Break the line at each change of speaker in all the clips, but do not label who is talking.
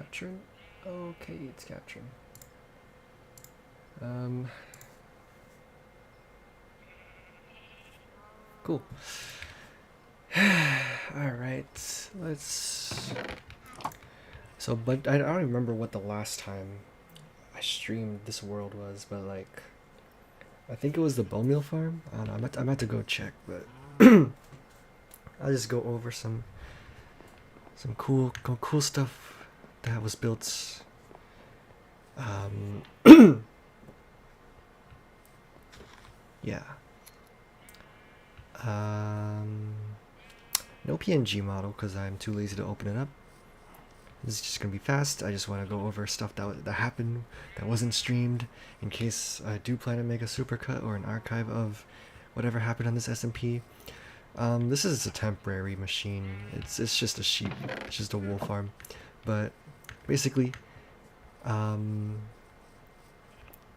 capturing? Okay, it's capturing. Cool. Alright, let's... So, but I don't remember what the last time I streamed this world was, but like... I think it was the bone meal farm? I don't know, I meant to go check, but... I'll just go over some cool stuff that was built. Um, yeah. Um, no PNG model because I'm too lazy to open it up. This is just gonna be fast. I just want to go over stuff that happened that wasn't streamed in case I do plan to make a supercut or an archive of whatever happened on this SMP. This is a temporary machine. It's just a sheep. It's just a wool farm, but basically,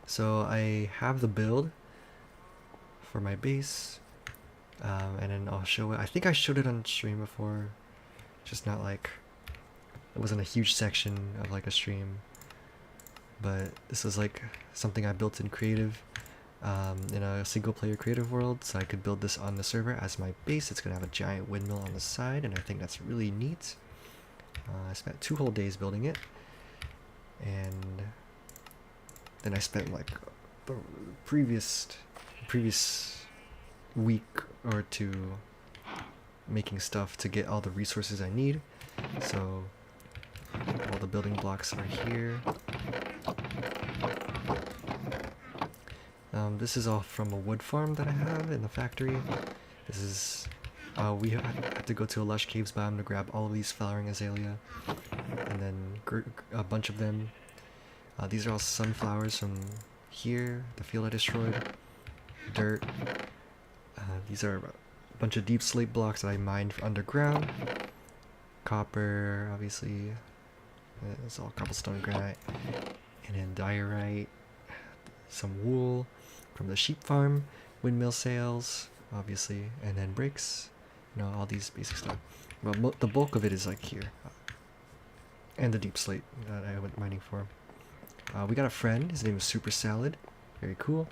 so I have the build for my base, and then I'll show it. I think I showed it on stream before, just not like it wasn't a huge section of like a stream. But this is like something I built in creative. In a single player creative world, so I could build this on the server as my base. It's gonna have a giant windmill on the side, and I think that's really neat. I spent 2 whole days building it, and then I spent like the previous week or two making stuff to get all the resources I need. So all the building blocks are here. This is all from a wood farm that I have in the factory. This is... we had to go to a lush caves biome to grab all of these flowering azalea. And then a bunch of them. These are all sunflowers from here, the field I destroyed. Dirt. These are a bunch of deep slate blocks that I mined underground. Copper, obviously. It's all cobblestone granite. And then diorite. Some wool from the sheep farm, windmill sails, obviously, and then bricks. You know, all these basic stuff. Well, the bulk of it is like here, and the deep slate that I went mining for. We got a friend. His name is Super Salad. Very cool.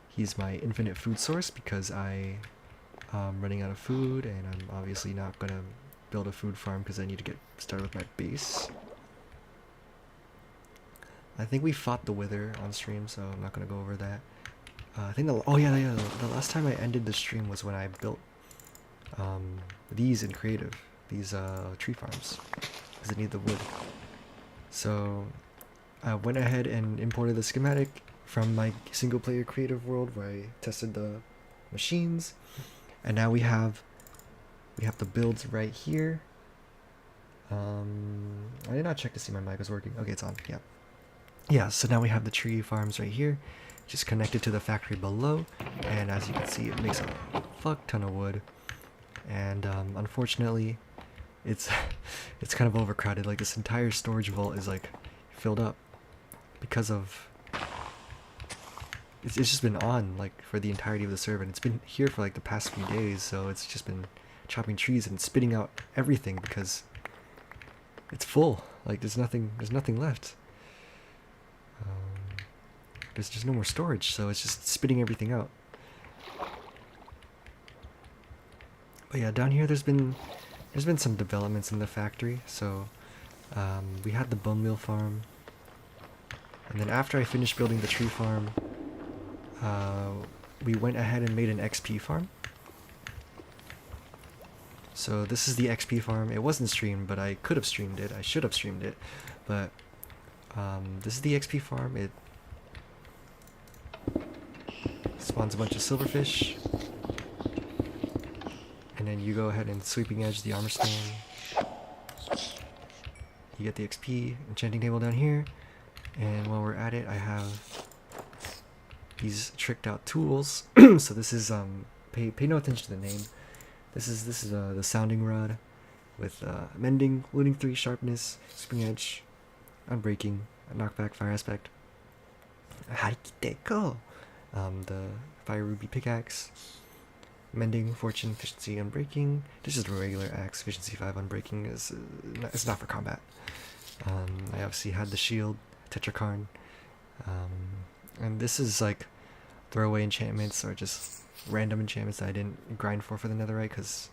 He's my infinite food source because I'm running out of food, and I'm obviously not gonna build a food farm because I need to get started with my base. I think we fought the Wither on stream, so I'm not gonna go over that. I think the last time I ended the stream was when I built these in creative, these tree farms, because I need the wood. So I went ahead and imported the schematic from my single player creative world where I tested the machines, and now we have the builds right here. I did not check to see my mic was working. Okay, it's on. Yeah, so now we have the tree farms right here, just connected to the factory below, and as you can see, it makes a fuck ton of wood. And unfortunately, it's it's kind of overcrowded. Like this entire storage vault is like filled up because of it's just been on like for the entirety of the server, and it's been here for like the past few days. So it's just been chopping trees and spitting out everything because it's full. Like there's nothing left. There's just no more storage, so it's just spitting everything out. But yeah, down here there's been some developments in the factory. So we had the bone meal farm, and then after I finished building the tree farm, we went ahead and made an XP farm. So this is the XP farm. It wasn't streamed, but I could have streamed it. I should have streamed it, but this is the XP farm. It spawns a bunch of silverfish, and then you go ahead and sweeping edge the armor stone. You get the XP enchanting table down here, and while we're at it, I have these tricked out tools. So this is pay no attention to the name. This is the sounding rod with mending, looting 3, sharpness, sweeping edge, unbreaking, knockback, fire aspect. Haikiteko. The fire ruby pickaxe, mending, fortune, efficiency, unbreaking. This is a regular axe, efficiency 5, unbreaking is it's not for combat. I obviously had the shield, Tetrakarn, and this is like throwaway enchantments or just random enchantments that I didn't grind for the netherite because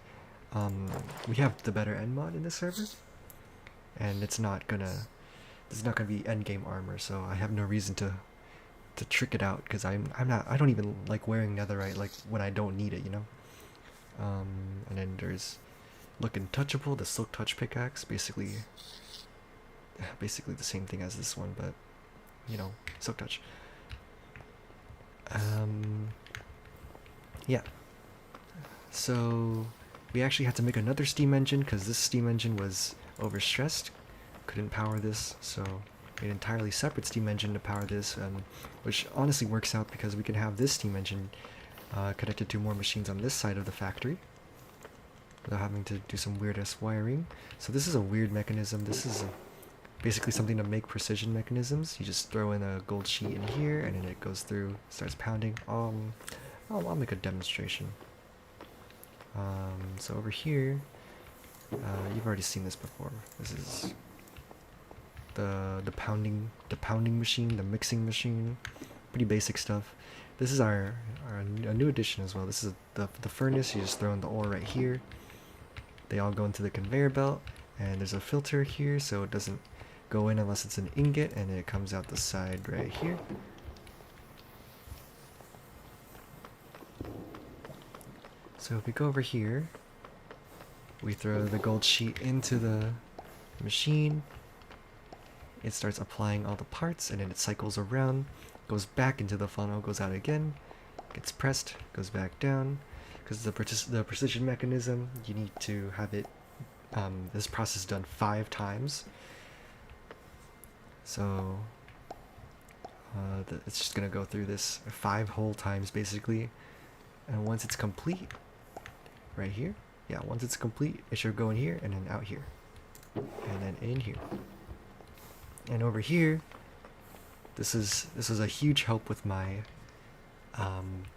we have the better end mod in this server, and it's not gonna this is not gonna be end game armor, so I have no reason to trick it out because I don't even like wearing netherite like when I don't need it, you know. And then there's Look Untouchable, the Silk Touch pickaxe, basically the same thing as this one, but you know, Silk Touch. Yeah. So we actually had to make another steam engine because this steam engine was overstressed, couldn't power this, so made an entirely separate steam engine to power this, which honestly works out because we can have this steam engine connected to more machines on this side of the factory without having to do some weird-ass wiring. So this is a weird mechanism. This is basically something to make precision mechanisms. You just throw in a gold sheet in here, and then it goes through, starts pounding. I'll make a demonstration. So over here, you've already seen this before. This is the pounding machine, the mixing machine. Pretty basic stuff. This is a new addition as well. This is the furnace. You just throw in the ore right here. They all go into the conveyor belt, and there's a filter here, so it doesn't go in unless it's an ingot, and it comes out the side right here. So if we go over here, we throw the gold sheet into the machine. It starts applying all the parts, and then it cycles around, goes back into the funnel, goes out again, gets pressed, goes back down. Because the precision mechanism, you need to have it this process done 5 times. So it's just gonna go through this 5 whole times basically, and once it's complete, right here, yeah, once it's complete, it should go in here and then out here, and then in here, and over here. This is a huge help with my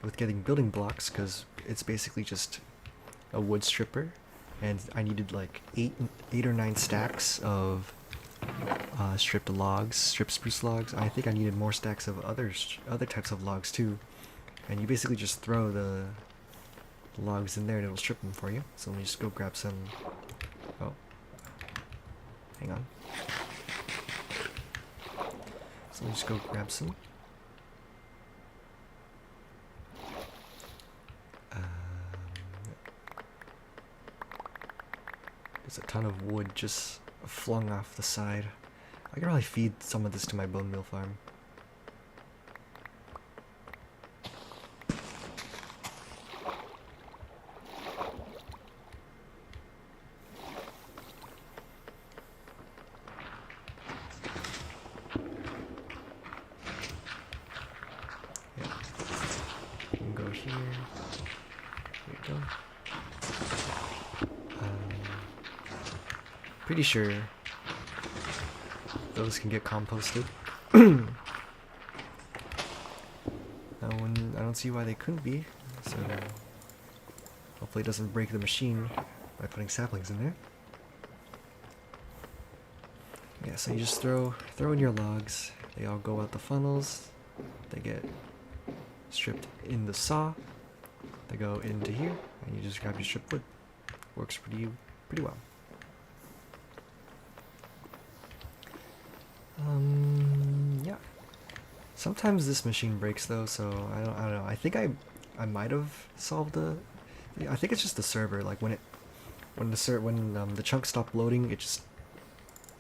with getting building blocks, because it's basically just a wood stripper, and I needed like 8 or 9 stacks of stripped logs, stripped spruce logs. I think I needed more stacks of other types of logs too, and you basically just throw the logs in there and it'll strip them for you. So let me just go grab some. Oh, hang on. So let me just go grab some. There's a ton of wood just flung off the side. I can probably feed some of this to my bone meal farm. Yeah. You can go here. There you go. Pretty sure those can get composted. I don't see why they couldn't be. So hopefully it doesn't break the machine by putting saplings in there. Yeah, so you just throw in your logs. They all go out the funnels. They get stripped in the saw. They go into here, and you just grab your stripped wood. Works pretty well. Yeah. Sometimes this machine breaks though, so I don't know. I think I might have solved the. Yeah, I think it's just the server. Like when the chunks stop loading, it just,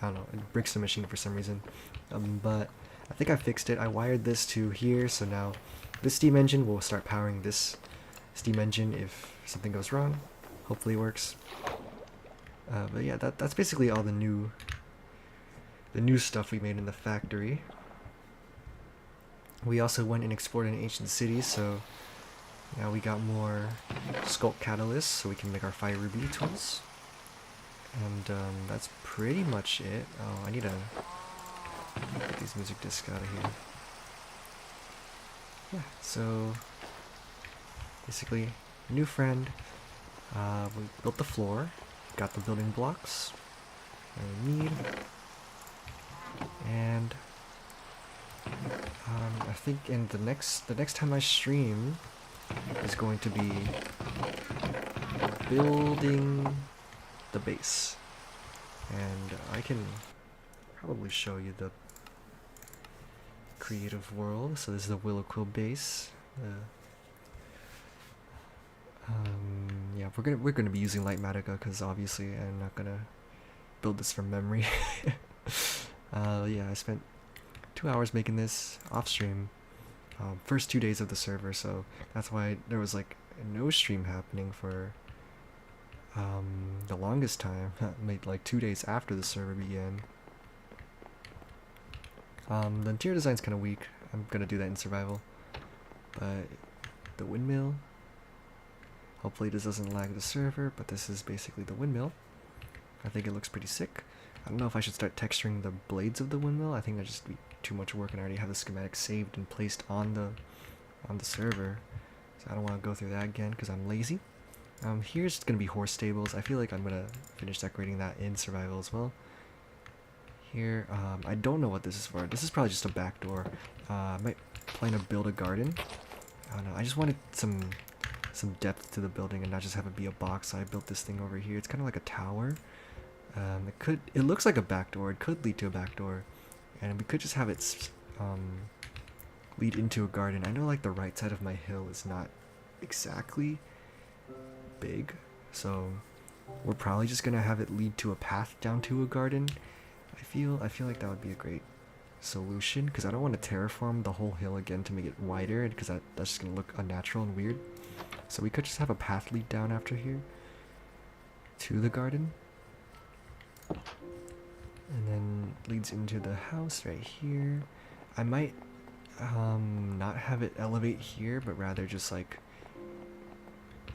I don't know, it breaks the machine for some reason. But I think I fixed it. I wired this to here, so now this steam engine will start powering this steam engine if something goes wrong. Hopefully it works. But yeah, that's basically all the new stuff we made in the factory. We also went and explored an ancient city, so now we got more Sculk catalysts, so we can make our fire ruby tools. And that's pretty much it. Oh, I need to get these music discs out of here. Yeah, so basically, new friend. We built the floor, got the building blocks that we need. And I think in the next time I stream is going to be building the base, and I can probably show you the creative world. So this is the Willow Quill base. Yeah, we're gonna be using Light Matica because obviously I'm not gonna build this from memory. Yeah, I spent 2 hours making this off stream. First 2 days of the server, so that's why there was like no stream happening for the longest time. Made like 2 days after the server began. The interior design's kind of weak. I'm gonna do that in survival. But the windmill, hopefully this doesn't lag the server, but this is basically the windmill. I think it looks pretty sick. I don't know if I should start texturing the blades of the windmill. I think that'd just be too much work, and I already have the schematic saved and placed on the server. So I don't want to go through that again because I'm lazy. Here's gonna be horse stables. I feel like I'm gonna finish decorating that in survival as well. Here, I don't know what this is for. This is probably just a back door. I might plan to build a garden. I don't know. I just wanted some depth to the building and not just have it be a box. So I built this thing over here. It's kind of like a tower. It looks like a back door. It could lead to a back door, and we could just have it lead into a garden. I know like the right side of my hill is not exactly big, so we're probably just gonna have it lead to a path down to a garden. I feel like that would be a great solution because I don't want to terraform the whole hill again to make it wider because that's just gonna look unnatural and weird. So we could just have a path lead down after here to the garden, and then leads into the house right here. I might not have it elevate here, but rather just like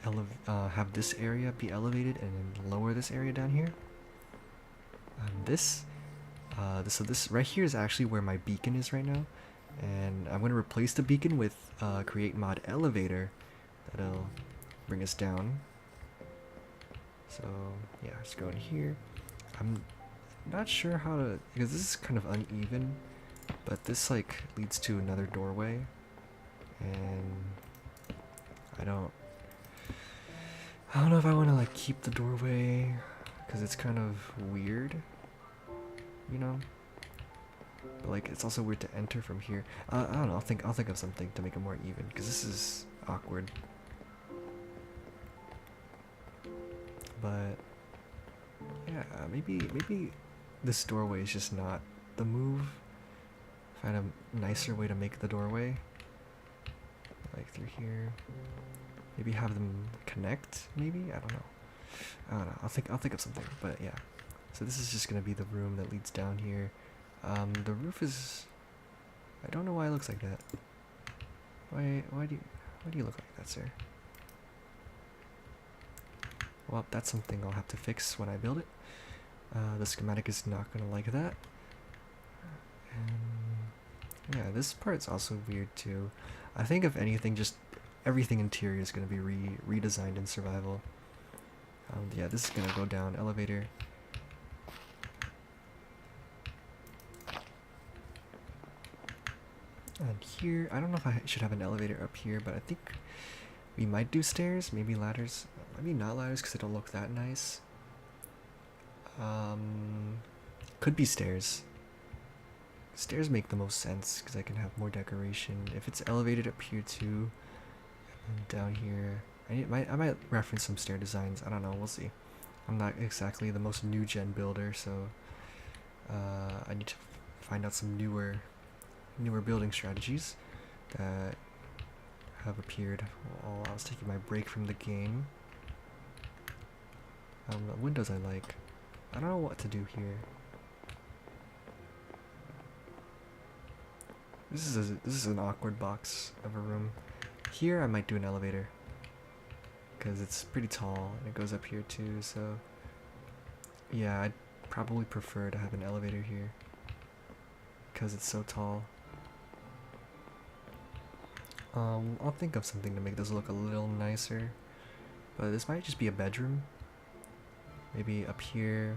have this area be elevated and then lower this area down here. So this right here is actually where my beacon is right now, and I'm gonna replace the beacon with create mod elevator that'll bring us down. So yeah, let's go in here. I'm not sure how to, because this is kind of uneven, but this like leads to another doorway, and I don't know if I want to like keep the doorway because it's kind of weird, you know. But like it's also weird to enter from here. I don't know. I'll think of something to make it more even because this is awkward. But yeah, maybe this doorway is just not the move. Find a nicer way to make the doorway, like through here. Maybe have them connect. Maybe I don't know. I'll think of something. But yeah, so this is just gonna be the room that leads down here. The roof is. I don't know why it looks like that. Why do you look like that, sir? Well, that's something I'll have to fix when I build it. The schematic is not gonna like that. And yeah, this part's also weird too. I think if anything, just everything interior is gonna be redesigned in survival. Yeah, this is gonna go down elevator. And here, I don't know if I should have an elevator up here, but I think we might do stairs, maybe ladders. Maybe not ladders because they don't look that nice. Could be stairs. Stairs make the most sense because I can have more decoration. If it's elevated up here too, and down here, I might reference some stair designs. I don't know. We'll see. I'm not exactly the most new gen builder, so I need to find out some newer building strategies that have appeared while I was taking my break from the game. The windows I like. I don't know what to do here. This is an awkward box of a room. Here I might do an elevator because it's pretty tall and it goes up here too. So yeah, I'd probably prefer to have an elevator here because it's so tall. I'll think of something to make this look a little nicer, but this might just be a bedroom. Maybe up here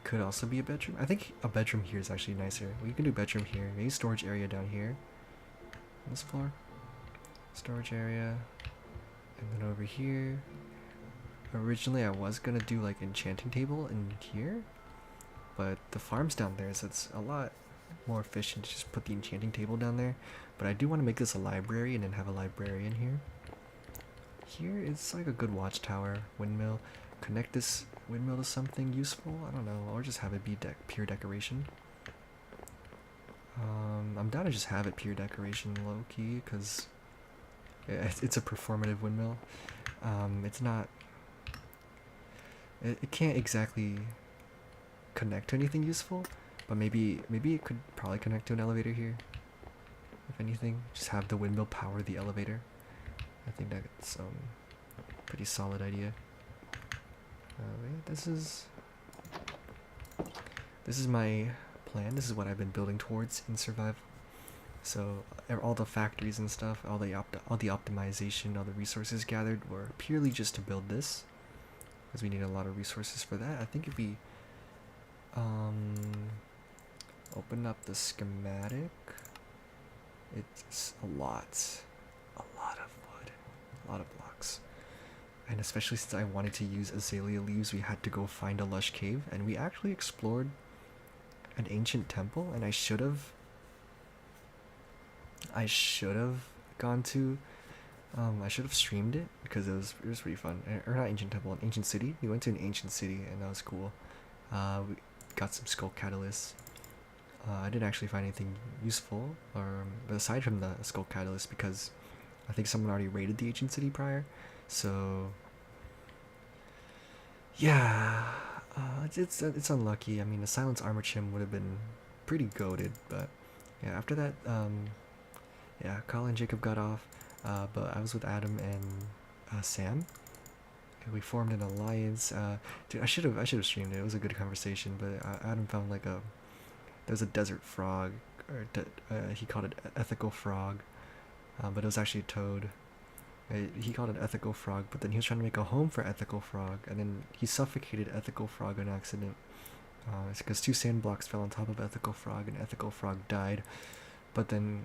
could also be a bedroom. I think a bedroom here is actually nicer. We can do bedroom here. Maybe storage area down here. On this floor. Storage area. And then over here. Originally I was gonna do like enchanting table in here. But the farm's down there, so it's a lot more efficient to just put the enchanting table down there. But I do want to make this a library and then have a librarian here. Here it's like a good watchtower, windmill. Connect this windmill to something useful, I don't know, or just have it be pure decoration. I'm down to just have it pure decoration low-key, because it's a performative windmill. It's not... It can't exactly connect to anything useful, but maybe it could probably connect to an elevator here. If anything, just have the windmill power the elevator. I think that's a pretty solid idea. This is my plan. This is what I've been building towards in Survival. So all the factories and stuff, all the optimization, all the resources gathered were purely just to build this, because we need a lot of resources for that. I think if we open up the schematic, it's a lot of wood, a lot of blocks. And especially since I wanted to use azalea leaves, we had to go find a lush cave, and we actually explored an ancient temple, and I should have gone to I should have streamed it, because it was pretty fun. Or not ancient temple, an ancient city. We went to an ancient city, and that was cool. We got some skull catalysts. I didn't actually find anything useful, but aside from the skull catalyst, because I think someone already raided the ancient city prior. So yeah, it's unlucky. I mean, the silence armor chim would have been pretty goated, but yeah. After that, yeah, Carl and Jacob got off, but I was with Adam and Sam. And we formed an alliance. Dude, I should have streamed it. It was a good conversation, but Adam found like there's a desert frog, or he called it ethical frog, but it was actually a toad. He called it ethical frog, but then he was trying to make a home for ethical frog, and then he suffocated ethical frog on accident. It's because 2 sand blocks fell on top of ethical frog, and ethical frog died. But then,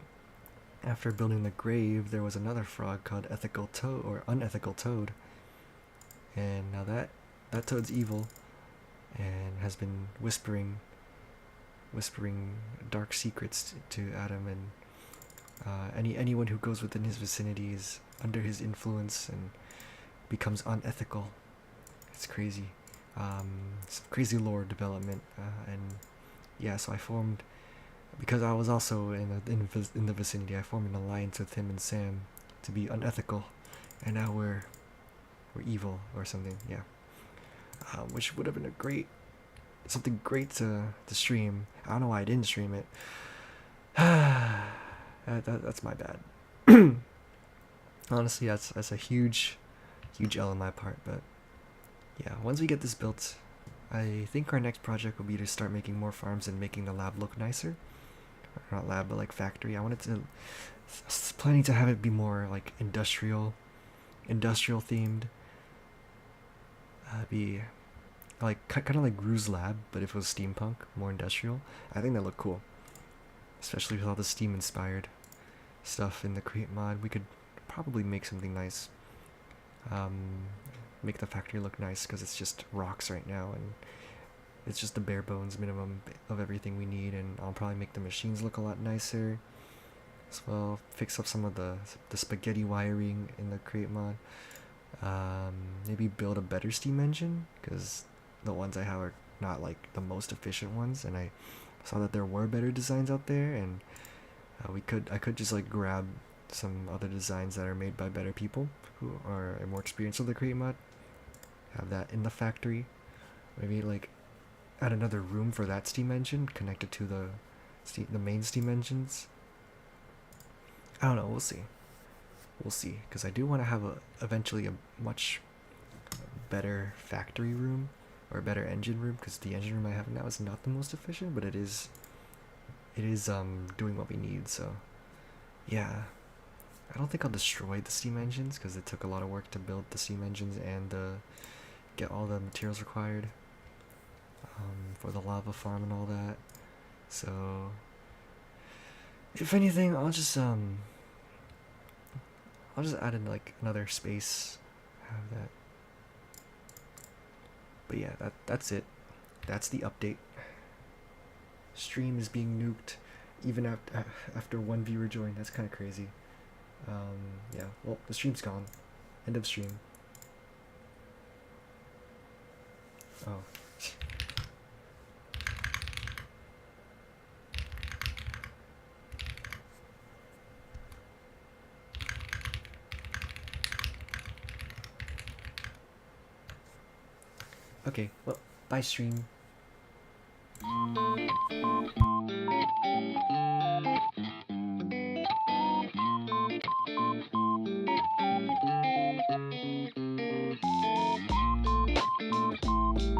after building the grave, there was another frog called ethical toad, or unethical toad. And now that toad's evil, and has been whispering dark secrets to Adam, and anyone who goes within his vicinity is under his influence and becomes unethical. It's crazy. Some crazy lore development, and yeah, so I formed, because I was also in the vicinity, I formed an alliance with him and Sam to be unethical, and now we're evil or something. Yeah, which would have been something great to stream. I don't know why I didn't stream it. That's my bad. Honestly, that's a huge L on my part, but yeah, once we get this built, I think our next project will be to start making more farms and making the lab look nicer. Or not lab, but like factory. I wanted to, planning to have it be more like industrial themed. Be like kind of like Gru's lab, but if it was steampunk, more industrial. I think that looked cool, especially with all the steam inspired stuff in the create mod. We could probably make something nice, make the factory look nice, because it's just rocks right now, and it's just the bare bones minimum of everything we need. And I'll probably make the machines look a lot nicer as well, fix up some of the spaghetti wiring in the create mod. Maybe build a better steam engine, because the ones I have are not like the most efficient ones, and I saw that there were better designs out there, and I could just like grab some other designs that are made by better people who are more experienced with the create mod, have that in the factory, maybe like add another room for that steam engine connected to the main steam engines. I don't know, we'll see, because I do want to have eventually a much better factory room, or a better engine room, because the engine room I have now is not the most efficient, but it is doing what we need. So yeah, I don't think I'll destroy the steam engines, because it took a lot of work to build the steam engines and get all the materials required. for the lava farm and all that. So if anything, I'll just add in like another space. Have that. But yeah, that's it. That's the update. Stream is being nuked, even after one viewer joined. That's kind of crazy. Yeah. Well, the stream's gone. End of stream. Oh. Okay. Well, bye stream.